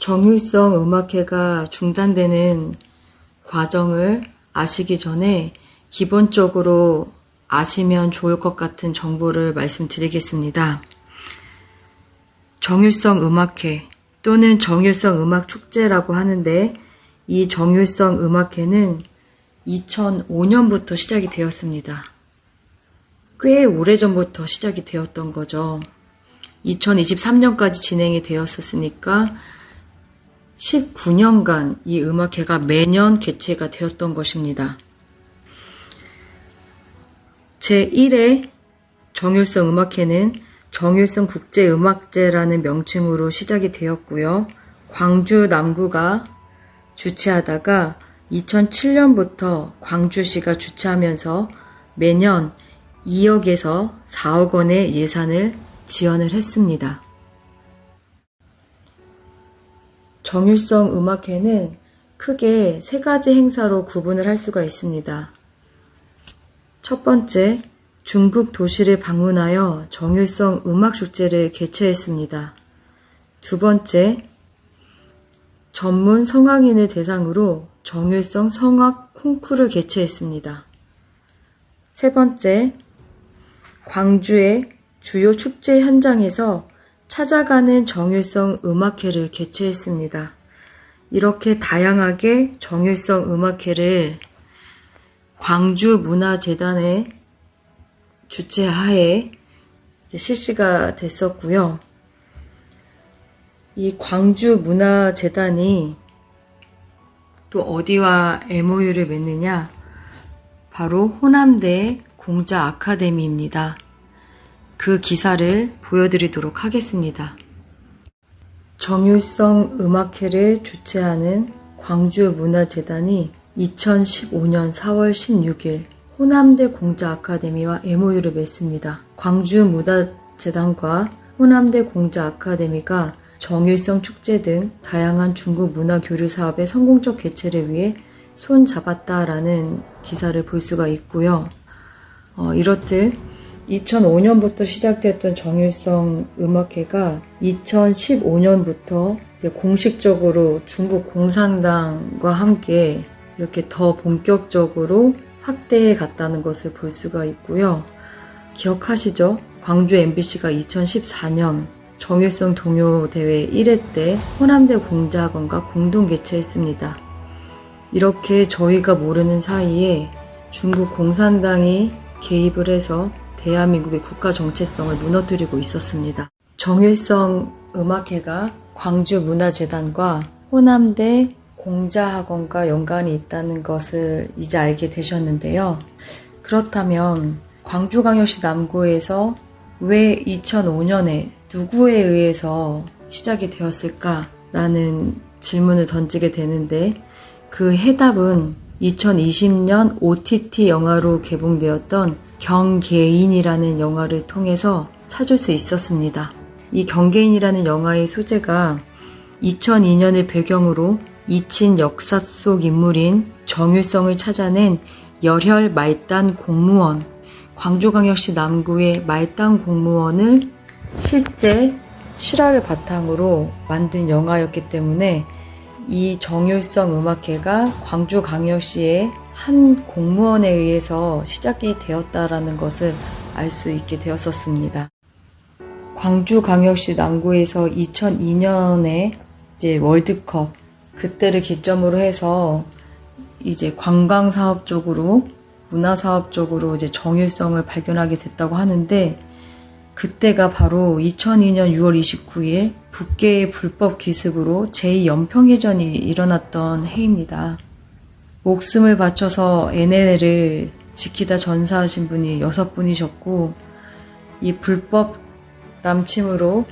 정율성 음악회가 중단되는 과정을 아시기 전에 기본적으로 아시면 좋을 것 같은 정보를 말씀드리겠습니다. 정율성 음악회 또는 정율성 음악축제라고 하는데, 이 정율성 음악회는 2005년부터 시작이 되었습니다. 꽤 오래전부터 시작이 되었던 거죠. 2023년까지 진행이 되었었으니까 19년간 이 음악회가 매년 개최가 되었던 것입니다. 제1회 정율성 음악회는 정율성 국제음악제라는 명칭으로 시작이 되었고요. 광주 남구가 주최하다가 2007년부터 광주시가 주최하면서 매년 2억에서 4억 원의 예산을 지원을 했습니다. 정율성 음악회는 크게 3가지 행사로 구분을 할 수가 있습니다. 첫 번째, 중국 도시를 방문하여 정율성 음악축제를 개최했습니다. 두 번째, 전문 성악인을 대상으로 정율성 성악 콩쿠르를 개최했습니다. 세 번째, 광주의 주요 축제 현장에서 찾아가는 정율성 음악회를 개최했습니다. 이렇게 다양하게 정율성 음악회를 광주문화재단의 주최하에 실시가 됐었고요. 이 광주문화재단이 또 어디와 MOU를 맺느냐? 바로 호남대 공자 아카데미입니다. 그 기사를 보여드리도록 하겠습니다. 정율성 음악회를 주최하는 광주문화재단이 2015년 4월 16일 호남대 공자 아카데미와 MOU를 맺습니다. 광주문화재단과 호남대 공자 아카데미가 정율성 축제 등 다양한 중국 문화 교류 사업의 성공적 개최를 위해 손잡았다라는 기사를 볼 수가 있고요. 이렇듯 2005년부터 시작됐던 정율성 음악회가 2015년부터 공식적으로 중국 공산당과 함께 이렇게 더 본격적으로 확대해 갔다는 것을 볼 수가 있고요. 기억하시죠? 광주 MBC가 2014년 정율성 동요대회 1회 때 호남대 공자학원과 공동 개최했습니다. 이렇게 저희가 모르는 사이에 중국 공산당이 개입을 해서 대한민국의 국가 정체성을 무너뜨리고 있었습니다. 정율성 음악회가 광주문화재단과 호남대 공자학원과 연관이 있다는 것을 이제 알게 되셨는데요. 그렇다면 광주광역시 남구에서 왜 2005년에 누구에 의해서 시작이 되었을까라는 질문을 던지게 되는데, 그 해답은 2020년 OTT 영화로 개봉되었던 경계인이라는 영화를 통해서 찾을 수 있었습니다. 이 경계인이라는 영화의 소재가 2002년을 배경으로 이친 역사 속 인물인 정율성을 찾아낸 열혈 말단 공무원, 광주광역시 남구의 말단 공무원을 실제 실화를 바탕으로 만든 영화였기 때문에 이 정율성 음악회가 광주광역시의 한 공무원에 의해서 시작이 되었다라는 것을 알 수 있게 되었었습니다. 광주광역시 남구에서 2002년에 이제 월드컵, 그때를 기점으로 해서 이제 관광사업 쪽으로, 문화사업 쪽으로 이제 정율성을 발견하게 됐다고 하는데, 그때가 바로 2002년 6월 29일 북계의 불법 기습으로 제2연평해전이 일어났던 해입니다. 목숨을 바쳐서 NLL을 지키다 전사하신 분이 6분이셨고, 이 불법 남침으로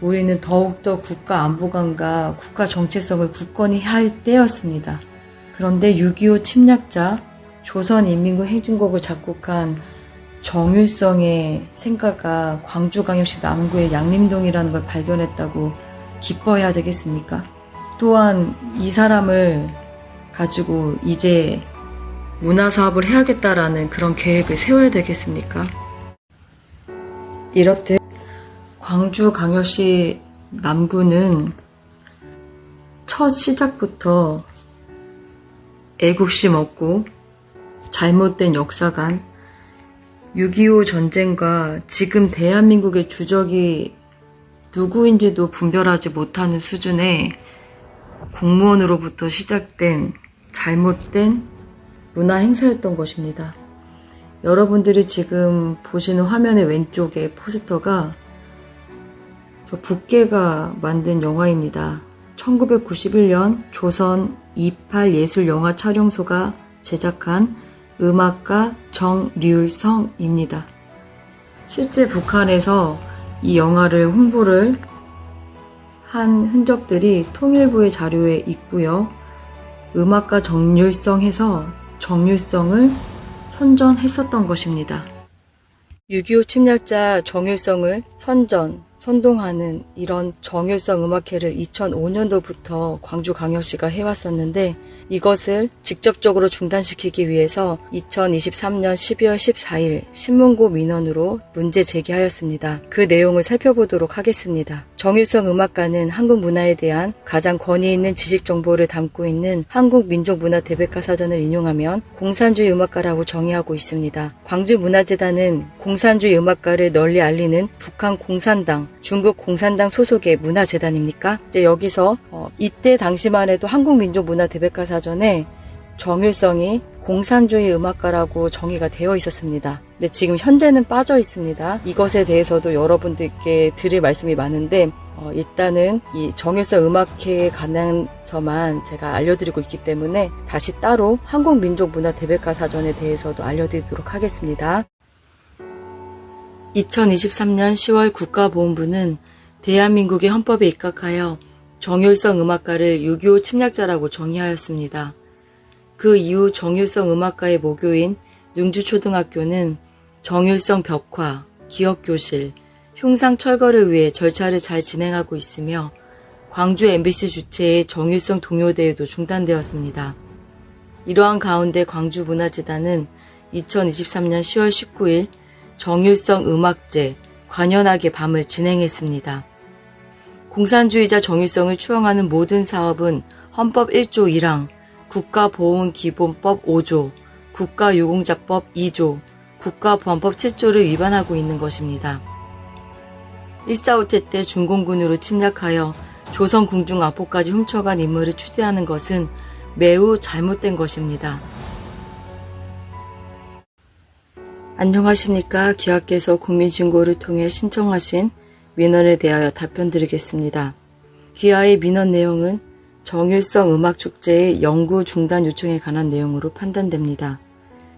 우리는 더욱더 국가 안보관과 국가 정체성을 굳건히 할 때였습니다. 그런데 6.25 침략자 조선인민군 행진곡을 작곡한 정율성의 생가가 광주광역시 남구의 양림동이라는 걸 발견했다고 기뻐해야 되겠습니까? 또한 이 사람을 가지고 이제 문화사업을 해야겠다라는 그런 계획을 세워야 되겠습니까? 이렇듯 광주광역시 남구는 첫 시작부터 애국심 없고 잘못된 역사관, 6.25 전쟁과 지금 대한민국의 주적이 누구인지도 분별하지 못하는 수준의 공무원으로부터 시작된 잘못된 문화 행사였던 것입니다. 여러분들이 지금 보시는 화면의 왼쪽에 포스터가 저 북계가 만든 영화입니다. 1991년 조선 28예술영화 촬영소가 제작한 음악가 정률성입니다. 실제 북한에서 이 영화를 홍보를 한 흔적들이 통일부의 자료에 있고요. 음악가 정률성 해서 정률성을 선전했었던 것입니다. 6.25 침략자 정률성을 선동하는 이런 정률성 음악회를 2005년도부터 광주광역시가 해왔었는데 이것을 직접적으로 중단시키기 위해서 2023년 12월 14일 신문고 민원으로 문제 제기하였습니다. 그 내용을 살펴보도록 하겠습니다. 정율성 음악가는 한국 문화에 대한 가장 권위 있는 지식 정보를 담고 있는 한국민족문화대백과사전을 인용하면 공산주의 음악가라고 정의하고 있습니다. 광주문화재단은 공산주의 음악가를 널리 알리는 북한 공산당, 중국 공산당 소속의 문화재단입니까? 이제 여기서 이때 당시만 해도 한국민족문화대백과사전에 정율성이 공산주의 음악가라고 정의가 되어 있었습니다. 근데 지금 현재는 빠져 있습니다. 이것에 대해서도 여러분들께 드릴 말씀이 많은데 일단은 이 정율성 음악회에 관해서만 제가 알려드리고 있기 때문에 다시 따로 한국민족문화대백과사전에 대해서도 알려드리도록 하겠습니다. 2023년 10월 국가보훈부는 대한민국의 헌법에 입각하여 정율성 음악가를 6.25 침략자라고 정의하였습니다. 그 이후 정율성 음악가의 모교인 능주초등학교는 정율성 벽화, 기억교실, 흉상 철거를 위해 절차를 잘 진행하고 있으며 광주 MBC 주최의 정율성 동요대회도 중단되었습니다. 이러한 가운데 광주문화재단은 2023년 10월 19일 정율성 음악제 관현악의 밤을 진행했습니다. 공산주의자 정율성을 추앙하는 모든 사업은 헌법 1조 1항, 국가보훈기본법 5조, 국가유공자법 2조, 국가보안법 7조를 위반하고 있는 것입니다. 1.4.5 때 중공군으로 침략하여 조선 궁중 앞포까지 훔쳐간 인물을 추대하는 것은 매우 잘못된 것입니다. 안녕하십니까. 기하께서 국민신고를 통해 신청하신 민원에 대하여 답변드리겠습니다. 기하의 민원 내용은 정율성 음악축제의 영구 중단 요청에 관한 내용으로 판단됩니다.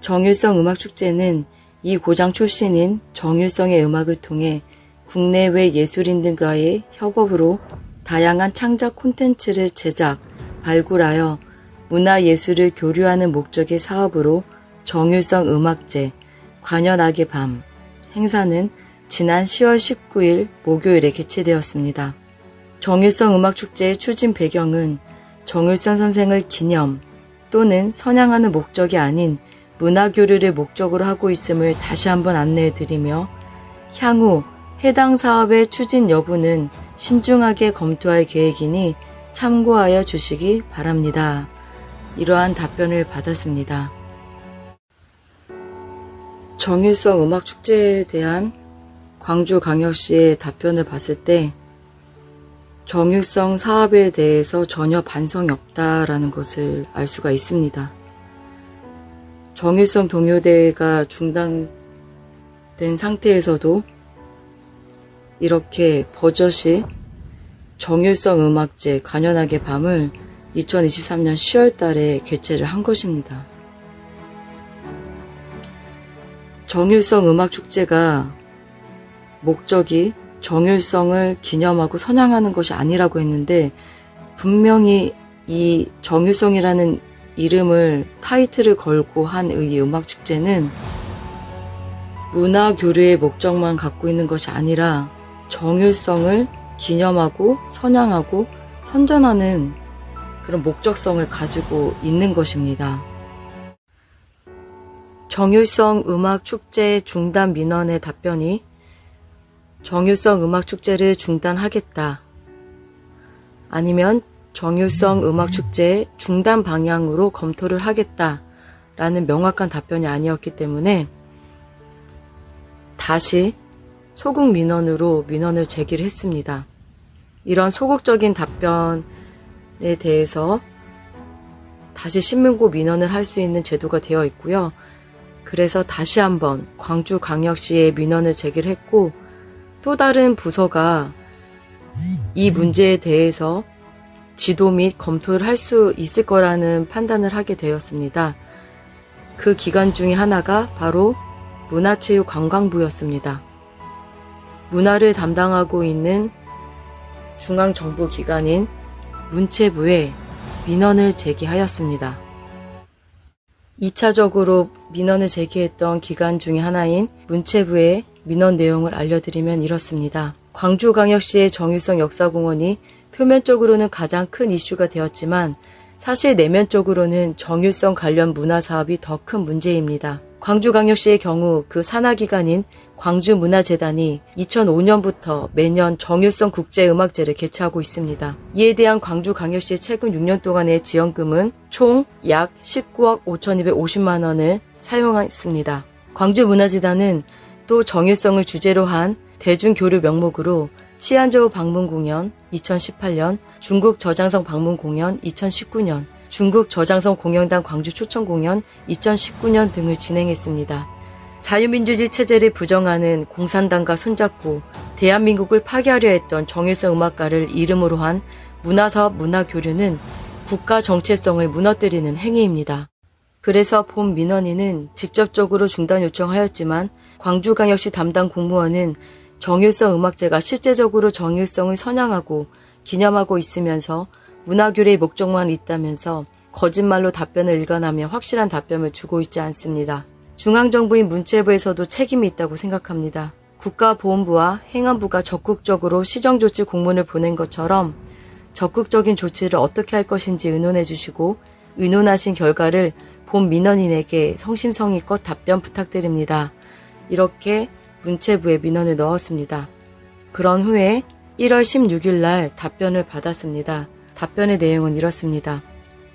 정율성 음악축제는 이 고장 출신인 정율성의 음악을 통해 국내외 예술인들과의 협업으로 다양한 창작 콘텐츠를 제작, 발굴하여 문화예술을 교류하는 목적의 사업으로 정율성 음악제, 관현악의 밤 행사는 지난 10월 19일 목요일에 개최되었습니다. 정율성 음악축제의 추진 배경은 정율성 선생을 기념 또는 선양하는 목적이 아닌 문화교류를 목적으로 하고 있음을 다시 한번 안내해드리며 향후 해당 사업의 추진 여부는 신중하게 검토할 계획이니 참고하여 주시기 바랍니다. 이러한 답변을 받았습니다. 정율성 음악축제에 대한 광주광역시의 답변을 봤을 때 정율성 사업에 대해서 전혀 반성이 없다라는 것을 알 수가 있습니다. 정율성 동요대회가 중단된 상태에서도 이렇게 버젓이 정율성 음악제 관현악의 밤을 2023년 10월 달에 개최를 한 것입니다. 정율성 음악축제가 목적이 정율성을 기념하고 선양하는 것이 아니라고 했는데 분명히 이 정율성이라는 이름을 타이틀을 걸고 한 이 음악축제는 문화교류의 목적만 갖고 있는 것이 아니라 정율성을 기념하고 선양하고 선전하는 그런 목적성을 가지고 있는 것입니다. 정율성 음악축제 중단 민원의 답변이 정율성 음악축제를 중단하겠다. 아니면 정율성 음악축제 중단 방향으로 검토를 하겠다라는 명확한 답변이 아니었기 때문에 다시 소극 민원으로 민원을 제기를 했습니다. 이런 소극적인 답변에 대해서 다시 신문고 민원을 할 수 있는 제도가 되어 있고요. 그래서 다시 한번 광주광역시에 민원을 제기를 했고, 또 다른 부서가 이 문제에 대해서 지도 및 검토를 할 수 있을 거라는 판단을 하게 되었습니다. 그 기관 중에 하나가 바로 문화체육관광부였습니다. 문화를 담당하고 있는 중앙정부기관인 문체부에 민원을 제기하였습니다. 2차적으로 민원을 제기했던 기관 중에 하나인 문체부의 민원 내용을 알려드리면 이렇습니다. 광주광역시의 정율성 역사공원이 표면적으로는 가장 큰 이슈가 되었지만 사실 내면적으로는 정율성 관련 문화사업이 더 큰 문제입니다. 광주광역시의 경우 그 산하기관인 광주문화재단이 2005년부터 매년 정율성 국제음악제를 개최하고 있습니다. 이에 대한 광주광역시의 최근 6년 동안의 지원금은 총 약 19억 5,250만 원을 사용했습니다. 광주문화재단은 또 정율성을 주제로 한 대중교류 명목으로 치안저우 방문 공연 2018년, 중국 저장성 방문 공연 2019년, 중국 저장성 공연단 광주 초청 공연 2019년 등을 진행했습니다. 자유민주주의 체제를 부정하는 공산당과 손잡고 대한민국을 파괴하려 했던 정율성 음악가를 이름으로 한 문화사업 문화교류는 국가 정체성을 무너뜨리는 행위입니다. 그래서 본 민원인은 직접적으로 중단 요청하였지만 광주광역시 담당 공무원은 정율성 음악제가 실제적으로 정율성을 선양하고 기념하고 있으면서 문화교류의 목적만 있다면서 거짓말로 답변을 일관하며 확실한 답변을 주고 있지 않습니다. 중앙정부인 문체부에서도 책임이 있다고 생각합니다. 국가보훈부와 행안부가 적극적으로 시정조치 공문을 보낸 것처럼 적극적인 조치를 어떻게 할 것인지 의논해 주시고 의논하신 결과를 본 민원인에게 성심성의껏 답변 부탁드립니다. 이렇게 문체부에 민원을 넣었습니다. 그런 후에 1월 16일 날 답변을 받았습니다. 답변의 내용은 이렇습니다.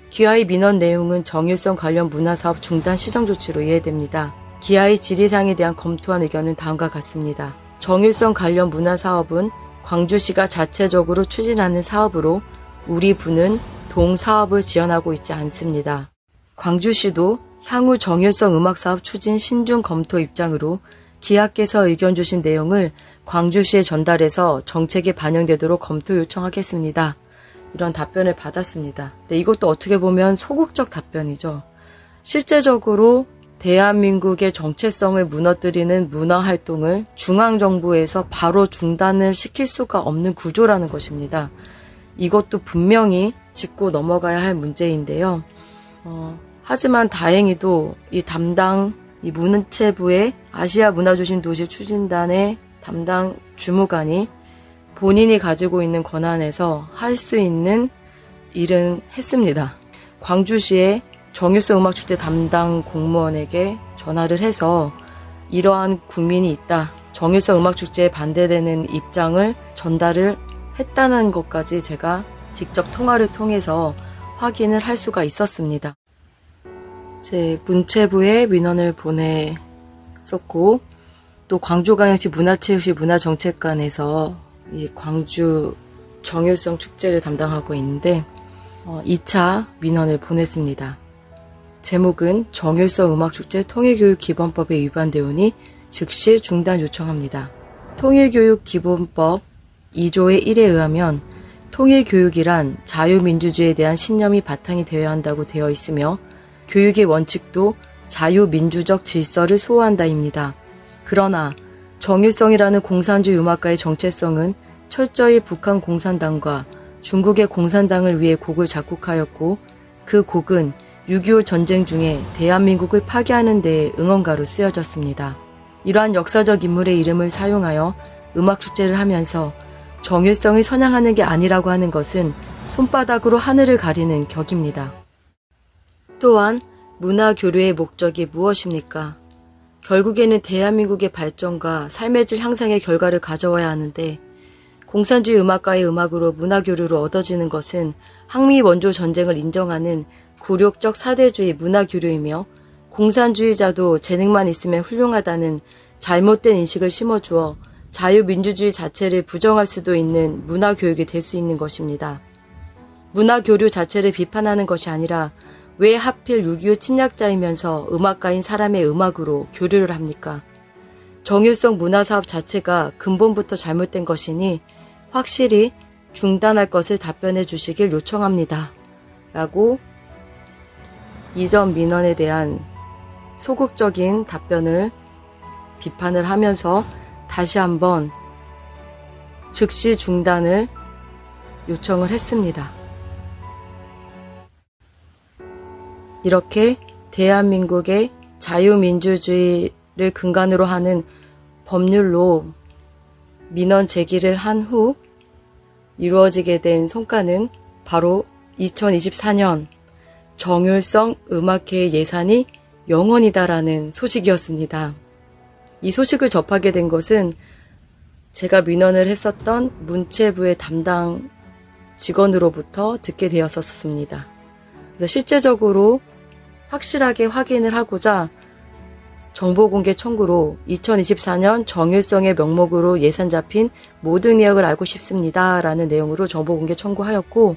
기아의 민원 내용은 정율성 관련 문화사업 중단 시정조치로 이해됩니다. 기아의 질의사항에 대한 검토한 의견은 다음과 같습니다. 정율성 관련 문화사업은 광주시가 자체적으로 추진하는 사업으로 우리 부는 동사업을 지원하고 있지 않습니다. 광주시도 향후 정율성 음악사업 추진 신중 검토 입장으로 기아께서 의견 주신 내용을 광주시에 전달해서 정책에 반영되도록 검토 요청하겠습니다. 이런 답변을 받았습니다. 근데 이것도 어떻게 보면 소극적 답변이죠. 실제적으로 대한민국의 정체성을 무너뜨리는 문화활동을 중앙정부에서 바로 중단을 시킬 수가 없는 구조라는 것입니다. 이것도 분명히 짚고 넘어가야 할 문제인데요. 하지만 다행히도 이 문체부의 아시아 문화중심 도시 추진단의 담당 주무관이 본인이 가지고 있는 권한에서 할 수 있는 일은 했습니다. 광주시의 정율성 음악축제 담당 공무원에게 전화를 해서 이러한 국민이 있다. 정율성 음악축제에 반대되는 입장을 전달을 했다는 것까지 제가 직접 통화를 통해서 확인을 할 수가 있었습니다. 제 문체부에 민원을 보냈었고 또 광주광역시 문화체육시 문화정책관에서 이 광주 정율성 축제를 담당하고 있는데 2차 민원을 보냈습니다. 제목은 정율성 음악축제 통일교육기본법에 위반되오니 즉시 중단 요청합니다. 통일교육기본법 2조의 1에 의하면 통일교육이란 자유민주주의에 대한 신념이 바탕이 되어야 한다고 되어 있으며 교육의 원칙도 자유민주적 질서를 수호한다입니다. 그러나 정율성이라는 공산주의 음악가의 정체성은 철저히 북한 공산당과 중국의 공산당을 위해 곡을 작곡하였고 그 곡은 6.25 전쟁 중에 대한민국을 파괴하는 데에 응원가로 쓰여졌습니다. 이러한 역사적 인물의 이름을 사용하여 음악축제를 하면서 정율성을 선양하는 게 아니라고 하는 것은 손바닥으로 하늘을 가리는 격입니다. 또한 문화교류의 목적이 무엇입니까? 결국에는 대한민국의 발전과 삶의 질 향상의 결과를 가져와야 하는데 공산주의 음악가의 음악으로 문화교류로 얻어지는 것은 항미 원조 전쟁을 인정하는 굴욕적 사대주의 문화교류이며 공산주의자도 재능만 있으면 훌륭하다는 잘못된 인식을 심어주어 자유민주주의 자체를 부정할 수도 있는 문화교육이 될 수 있는 것입니다. 문화교류 자체를 비판하는 것이 아니라 왜 하필 6.25 침략자이면서 음악가인 사람의 음악으로 교류를 합니까? 정율성 문화사업 자체가 근본부터 잘못된 것이니 확실히 중단할 것을 답변해 주시길 요청합니다. 라고 이전 민원에 대한 소극적인 답변을 비판을 하면서 다시 한번 즉시 중단을 요청을 했습니다. 이렇게 대한민국의 자유민주주의를 근간으로 하는 법률로 민원 제기를 한 후 이루어지게 된 성과는 바로 2024년 정율성 음악회 예산이 0원이다라는 소식이었습니다. 이 소식을 접하게 된 것은 제가 민원을 했었던 문체부의 담당 직원으로부터 듣게 되었었습니다. 그래서 실제적으로 확실하게 확인을 하고자 정보공개 청구로 2024년 정율성의 명목으로 예산 잡힌 모든 내역을 알고 싶습니다. 라는 내용으로 정보공개 청구하였고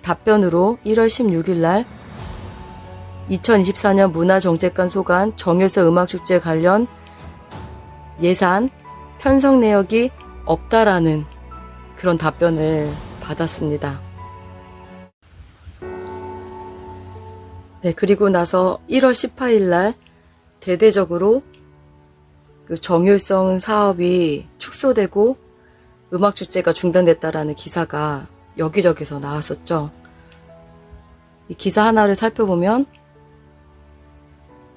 답변으로 1월 16일 날 2024년 문화정책관 소관 정율성 음악축제 관련 예산 편성 내역이 없다라는 그런 답변을 받았습니다. 네, 그리고 나서 1월 18일 날 대대적으로 그 정율성 사업이 축소되고 음악축제가 중단됐다라는 기사가 여기저기서 나왔었죠. 이 기사 하나를 살펴보면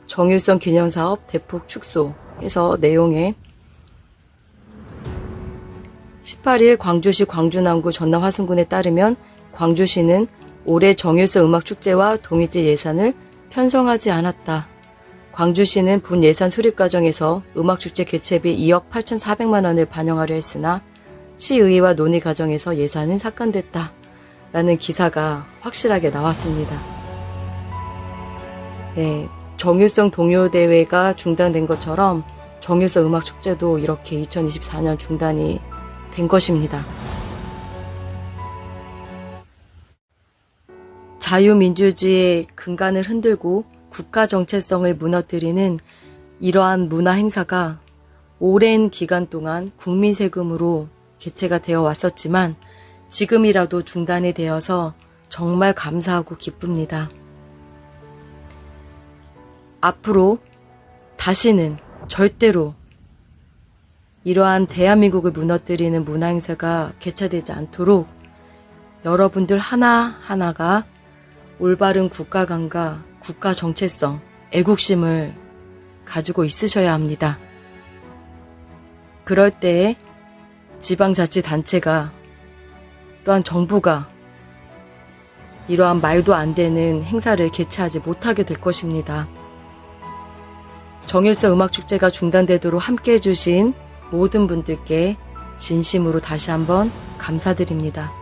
정율성 기념사업 대폭 축소 해서 내용에 18일 광주시 광주남구 전남화순군에 따르면 광주시는 올해 정율성 음악축제와 동일제 예산을 편성하지 않았다. 광주시는 본 예산 수립 과정에서 음악축제 개최비 2억 8,400만 원을 반영하려 했으나 시의회와 논의 과정에서 예산은 삭감됐다. 라는 기사가 확실하게 나왔습니다. 네, 정율성 동요대회가 중단된 것처럼 정율성 음악축제도 이렇게 2024년 중단이 된 것입니다. 자유민주주의의 근간을 흔들고 국가 정체성을 무너뜨리는 이러한 문화 행사가 오랜 기간 동안 국민 세금으로 개최가 되어 왔었지만 지금이라도 중단이 되어서 정말 감사하고 기쁩니다. 앞으로 다시는 절대로 이러한 대한민국을 무너뜨리는 문화 행사가 개최되지 않도록 여러분들 하나하나가 올바른 국가관과 국가 정체성, 애국심을 가지고 있으셔야 합니다. 그럴 때에 지방자치단체가 또한 정부가 이러한 말도 안 되는 행사를 개최하지 못하게 될 것입니다. 정율성 음악축제가 중단되도록 함께해 주신 모든 분들께 진심으로 다시 한번 감사드립니다.